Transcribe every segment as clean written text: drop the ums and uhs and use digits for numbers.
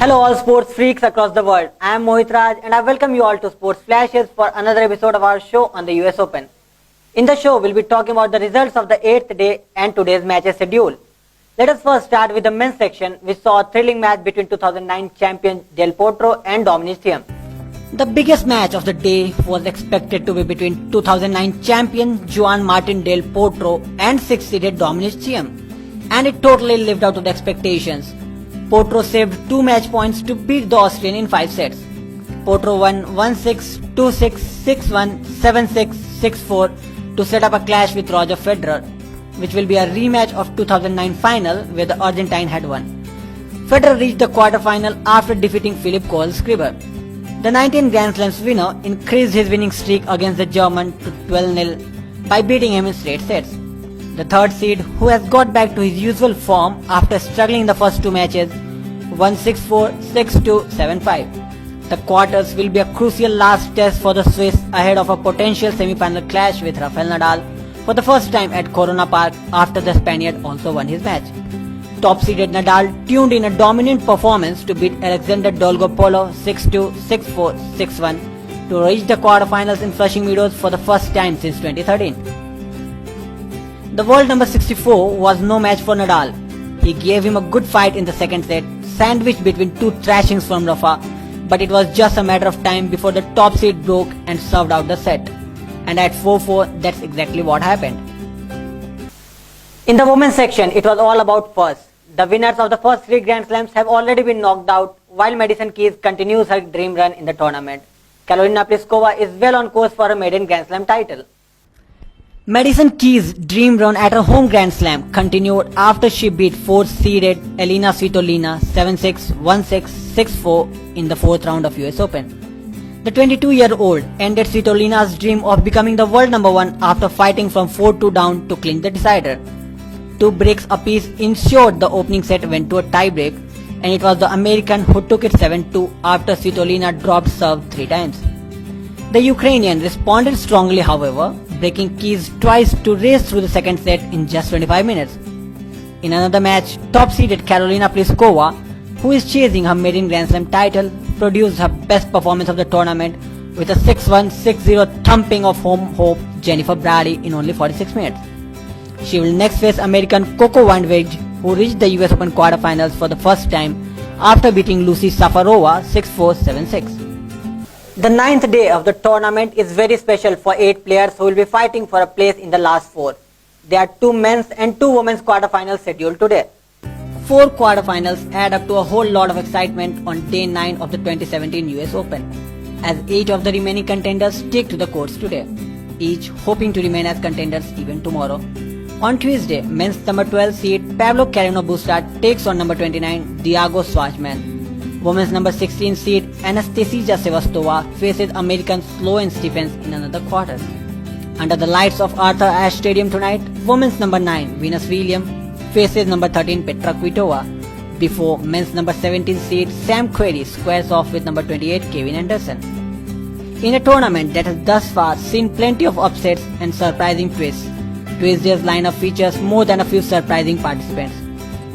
Hello all sports freaks across the world. I am Mohit Raj and I welcome you all to Sports Flashes for another episode of our show on the US Open. In the show, we'll be talking about the results of the 8th day and today's matches schedule. Let us first start with the men's section, which saw a thrilling match between 2009 champion Del Potro and Dominic Thiem. The biggest match of the day was expected to be between 2009 champion Juan Martín Del Potro and 6th-seeded Dominic Thiem, and it totally lived up to the expectations. Potro saved 2 match points to beat the Australian in 5 sets. Potro won 1-6, 2-6, 6-1, 7-6, 6-4 to set up a clash with Roger Federer, which will be a rematch of 2009 final where the Argentine had won. Federer reached the quarterfinal after defeating Philipp Kohlschreiber. The 19 Grand Slams winner increased his winning streak against the German to 12-0 by beating him in straight sets. The third seed, who has got back to his usual form after struggling in the first 2 matches, won 6-4, 6-2, 7-5. The quarters will be a crucial last test for the Swiss ahead of a potential semi-final clash with Rafael Nadal for the first time at Corona Park after the Spaniard also won his match. Top-seeded Nadal tuned in a dominant performance to beat Alexander Dolgopolov 6-2, 6-4, 6-1 to reach the quarterfinals in Flushing Meadows for the first time since 2013. The world number 64 was no match for Nadal. He gave him a good fight in the second set, sandwiched between 2 thrashings from Rafa, but it was just a matter of time before the top seed broke and served out the set. And at 4-4, that's exactly what happened. In the women's section, it was all about firsts. The winners of the first 3 Grand Slams have already been knocked out, while Madison Keys continues her dream run in the tournament. Karolina Pliskova is well on course for a maiden Grand Slam title. Madison Keys' dream run at her home Grand Slam continued after she beat 4th-seeded Elina Svitolina 7-6, 1-6, 6-4 in the 4th round of US Open. The 22-year-old ended Svitolina's dream of becoming the world number 1 after fighting from 4-2 down to clinch the decider. 2 breaks apiece ensured the opening set went to a tie-break, and it was the American who took it 7-2 after Svitolina dropped serve 3 times. The Ukrainian responded strongly, however, breaking Keys twice to race through the second set in just 25 minutes. In another match, top-seeded Karolina Pliskova, who is chasing her maiden Grand Slam title, produced her best performance of the tournament with a 6-1, 6-0 thumping of home hope Jennifer Brady in only 46 minutes. She will next face American Coco Vandeweghe, who reached the US Open quarterfinals for the first time after beating Lucy Safarova 6-4, 7-6. The 9th day of the tournament is very special for 8 players who will be fighting for a place in the last 4. There are 2 men's and 2 women's quarterfinals scheduled today. 4 quarterfinals add up to a whole lot of excitement on day 9 of the 2017 US Open, as 8 of the remaining contenders take to the courts today, each hoping to remain as contenders even tomorrow. On Tuesday, men's number 12 seed Pablo Carreno Busta takes on number 29 Diego Schwartzman. Women's number 16 seed Anastasia Sevastova faces American Sloane Stephens in another quarter. Under the lights of Arthur Ashe Stadium tonight, women's number 9 Venus Williams faces number 13 Petra Kvitova, before men's number 17 seed Sam Querrey squares off with number 28 Kevin Anderson. In a tournament that has thus far seen plenty of upsets and surprising twists, Tuesday's lineup features more than a few surprising participants.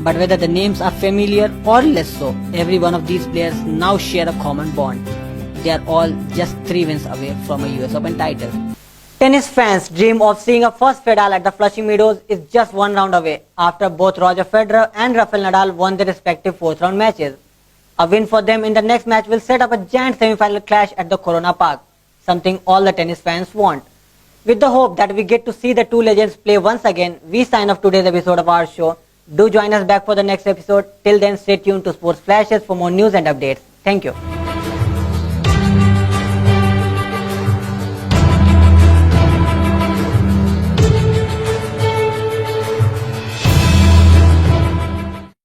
But whether the names are familiar or less so, every one of these players now share a common bond. They are all just 3 wins away from a US Open title. Tennis fans' dream of seeing a first Federal at the Flushing Meadows is just 1 round away after both Roger Federer and Rafael Nadal won their respective 4th round matches. A win for them in the next match will set up a giant semi-final clash at the Corona Park, something all the tennis fans want. With the hope that we get to see the 2 legends play once again, we sign off today's episode of our show. Do join us back for the next episode. Till then, stay tuned to Sports Flashes for more news and updates. Thank you.